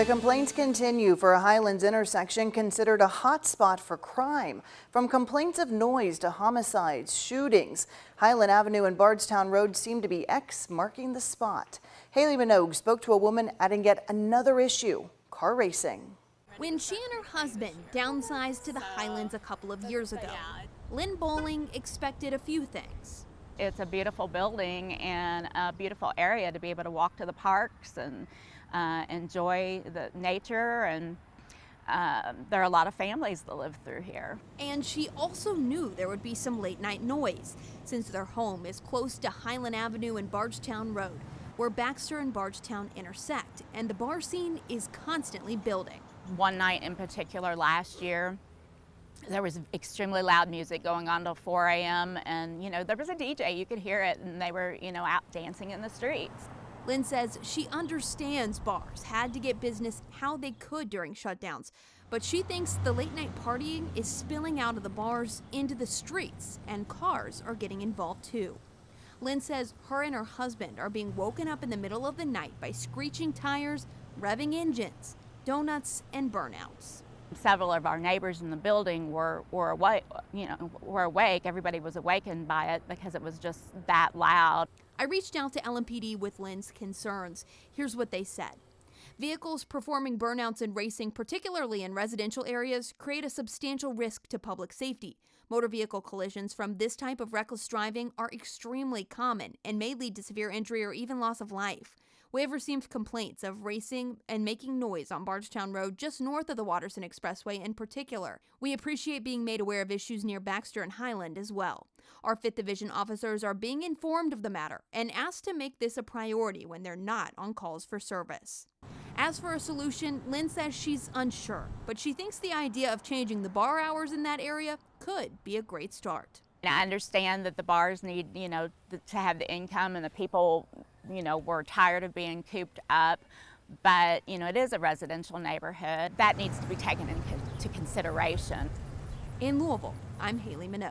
The complaints continue for a Highlands intersection considered a hot spot for crime. From complaints of noise to homicides, shootings, Highland Avenue and Bardstown Road seem to be marking the spot. Haley Minogue spoke to a woman adding yet another issue, car racing. When she and her husband downsized to the Highlands a couple of years ago, Lynn Bowling expected a few things. It's a beautiful building and a beautiful area to be able to walk to the parks and enjoy the nature, and there are a lot of families that live through here. And she also knew there would be some late night noise since their home is close to Highland Avenue and Bardstown Road, where Baxter and Bardstown intersect, and the bar scene is constantly building. One night in particular last year, there was extremely loud music going on till 4 a.m. and there was a DJ, you could hear it, and they were out dancing in the streets. Lynn says she understands bars had to get business how they could during shutdowns, but she thinks the late night partying is spilling out of the bars into the streets, and cars are getting involved too. Lynn says her and her husband are being woken up in the middle of the night by screeching tires, revving engines, donuts, and burnouts. Several of our neighbors in the building were awake. Everybody was awakened by it because it was just that loud. I reached out to LMPD with Lynn's concerns. Here's what they said. Vehicles performing burnouts and racing, particularly in residential areas, create a substantial risk to public safety. Motor vehicle collisions from this type of reckless driving are extremely common and may lead to severe injury or even loss of life. We have received complaints of racing and making noise on Bardstown Road just north of the Watterson Expressway in particular. We appreciate being made aware of issues near Baxter and Highland as well. Our 5th Division officers are being informed of the matter and asked to make this a priority when they're not on calls for service. As for a solution, Lynn says she's unsure, but she thinks the idea of changing the bar hours in that area could be a great start. I understand that the bars need, to have the income, and the people, were tired of being cooped up. But, it is a residential neighborhood. That needs to be taken into consideration. In Louisville, I'm Haley Minogue.